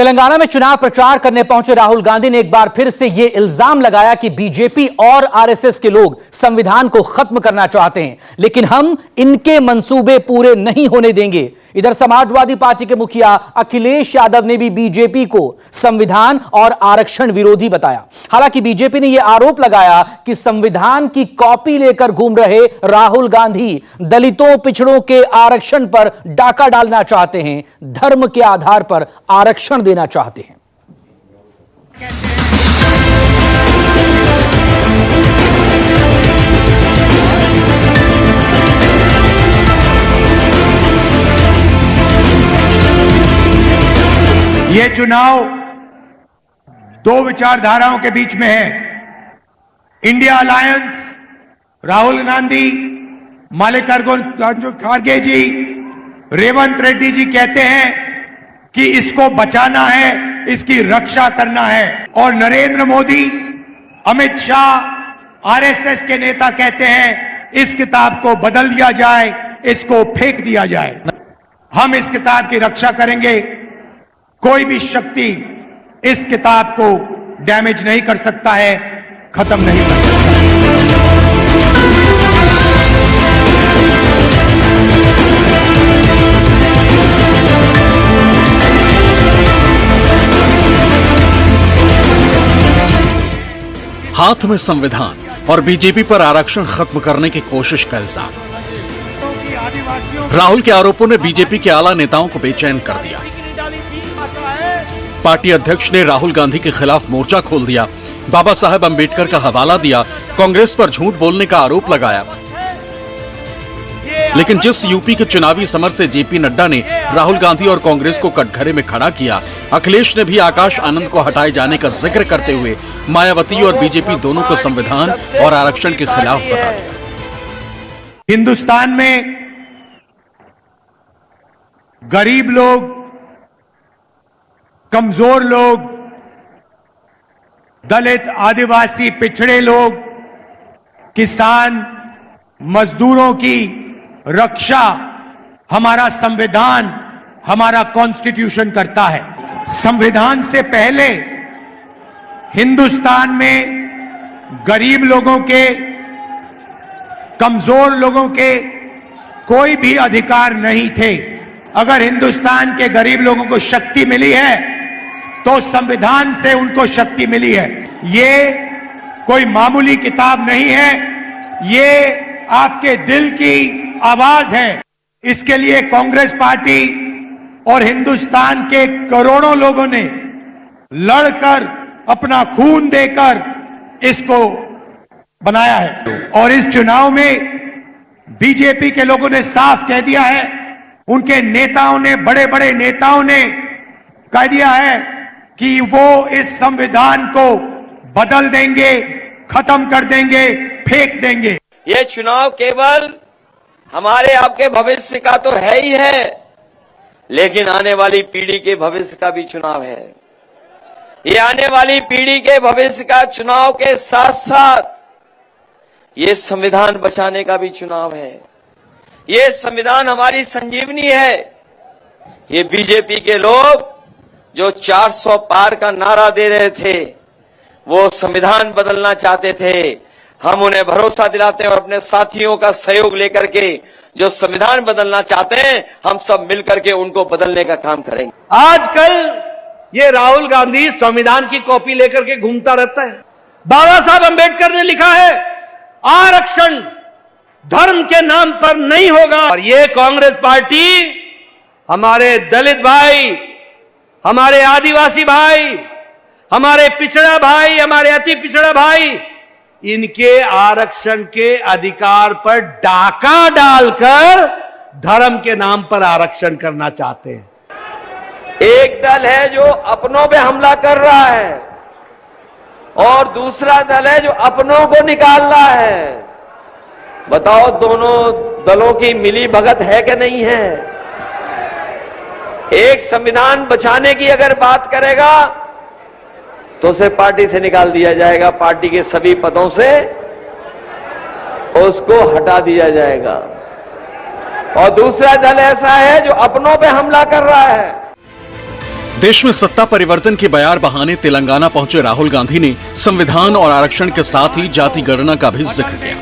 तेलंगाना में चुनाव प्रचार करने पहुंचे राहुल गांधी ने एक बार फिर से यह इल्जाम लगाया कि बीजेपी और आरएसएस के लोग संविधान को खत्म करना चाहते हैं, लेकिन हम इनके मंसूबे पूरे नहीं होने देंगे। इधर समाजवादी पार्टी के मुखिया अखिलेश यादव ने भी बीजेपी को संविधान और आरक्षण विरोधी बताया। हालांकि बीजेपी ने यह आरोप लगाया कि संविधान की कॉपी लेकर घूम रहे राहुल गांधी दलितों पिछड़ों के आरक्षण पर डाका डालना चाहते हैं, धर्म के आधार पर आरक्षण देना चाहते हैं। ये चुनाव दो विचारधाराओं के बीच में है। इंडिया अलायंस, राहुल गांधी, मल्लिकार्जुन खड़गे जी, रेवंत रेड्डी जी कहते हैं कि इसको बचाना है, इसकी रक्षा करना है, और नरेंद्र मोदी, अमित शाह, आरएसएस के नेता कहते हैं इस किताब को बदल दिया जाए, इसको फेंक दिया जाए। हम इस किताब की रक्षा करेंगे। कोई भी शक्ति इस किताब को डैमेज नहीं कर सकता है, खत्म नहीं कर सकता। हाथ में संविधान और बीजेपी पर आरक्षण खत्म करने की कोशिश का इल्जाम। राहुल के आरोपों ने बीजेपी के आला नेताओं को बेचैन कर दिया। पार्टी अध्यक्ष ने राहुल गांधी के खिलाफ मोर्चा खोल दिया, बाबा साहेब अंबेडकर का हवाला दिया, कांग्रेस पर झूठ बोलने का आरोप लगाया। लेकिन जिस यूपी के चुनावी समर से जेपी नड्डा ने राहुल गांधी और कांग्रेस को कटघरे में खड़ा किया, अखिलेश ने भी आकाश आनंद को हटाए जाने का जिक्र करते हुए मायावती और बीजेपी दोनों को संविधान और आरक्षण के खिलाफ बता दिया। हिंदुस्तान में गरीब लोग, कमजोर लोग, दलित, आदिवासी, पिछड़े लोग, किसान, मजदूरों की रक्षा हमारा संविधान, हमारा कॉन्स्टिट्यूशन करता है। संविधान से पहले हिंदुस्तान में गरीब लोगों के, कमजोर लोगों के कोई भी अधिकार नहीं थे। अगर हिंदुस्तान के गरीब लोगों को शक्ति मिली है तो संविधान से उनको शक्ति मिली है। ये कोई मामूली किताब नहीं है, ये आपके दिल की आवाज है। इसके लिए कांग्रेस पार्टी और हिंदुस्तान के करोड़ों लोगों ने लड़कर, अपना खून देकर इसको बनाया है। और इस चुनाव में बीजेपी के लोगों ने साफ कह दिया है, उनके नेताओं ने, बड़े बड़े नेताओं ने कह दिया है कि वो इस संविधान को बदल देंगे, खत्म कर देंगे, फेंक देंगे। ये चुनाव केवल हमारे आपके भविष्य का तो है ही है, लेकिन आने वाली पीढ़ी के भविष्य का भी चुनाव है। ये आने वाली पीढ़ी के भविष्य का चुनाव के साथ साथ ये संविधान बचाने का भी चुनाव है। ये संविधान हमारी संजीवनी है। ये बीजेपी के लोग जो 400 पार का नारा दे रहे थे, वो संविधान बदलना चाहते थे। हम उन्हें भरोसा दिलाते हैं और अपने साथियों का सहयोग लेकर के जो संविधान बदलना चाहते हैं, हम सब मिलकर के उनको बदलने का काम करेंगे। आजकल ये राहुल गांधी संविधान की कॉपी लेकर के घूमता रहता है। बाबा साहब अंबेडकर ने लिखा है आरक्षण धर्म के नाम पर नहीं होगा, और ये कांग्रेस पार्टी हमारे दलित भाई, हमारे आदिवासी भाई, हमारे पिछड़ा भाई, हमारे अति पिछड़ा भाई, इनके आरक्षण के अधिकार पर डाका डालकर धर्म के नाम पर आरक्षण करना चाहते हैं। एक दल है जो अपनों पे हमला कर रहा है और दूसरा दल है जो अपनों को निकाल रहा है। बताओ दोनों दलों की मिली भगत है कि नहीं है? एक संविधान बचाने की अगर बात करेगा तो उसे पार्टी से निकाल दिया जाएगा, पार्टी के सभी पदों से उसको हटा दिया जाएगा। और दूसरा दल ऐसा है जो अपनों पे हमला कर रहा है। देश में सत्ता परिवर्तन के बयार बहाने तेलंगाना पहुंचे राहुल गांधी ने संविधान और आरक्षण के साथ ही जाति गणना का भी जिक्र किया।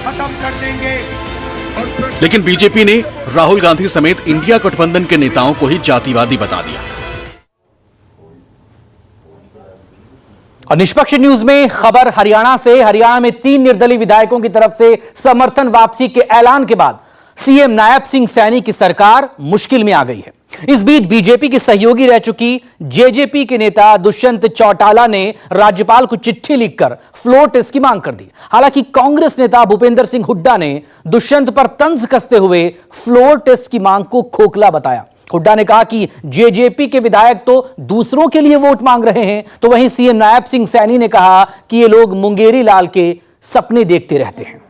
खत्म कर देंगे। लेकिन बीजेपी ने राहुल गांधी समेत इंडिया गठबंधन के नेताओं को ही जातिवादी बता दिया। और निष्पक्ष न्यूज में खबर हरियाणा से। हरियाणा में 3 निर्दलीय विधायकों की तरफ से समर्थन वापसी के ऐलान के बाद सीएम नायब सिंह सैनी की सरकार मुश्किल में आ गई है। इस बीच बीजेपी की सहयोगी रह चुकी जेजेपी के नेता दुष्यंत चौटाला ने राज्यपाल को चिट्ठी लिखकर फ्लोर टेस्ट की मांग कर दी। हालांकि कांग्रेस नेता भूपेंद्र सिंह हुड्डा ने दुष्यंत पर तंज कसते हुए फ्लोर टेस्ट की मांग को खोखला बताया। हुड्डा ने कहा कि जेजेपी के विधायक तो दूसरों के लिए वोट मांग रहे हैं, तो वहीं सीएम नायब सिंह सैनी ने कहा कि ये लोग मुंगेरी लाल के सपने देखते रहते हैं।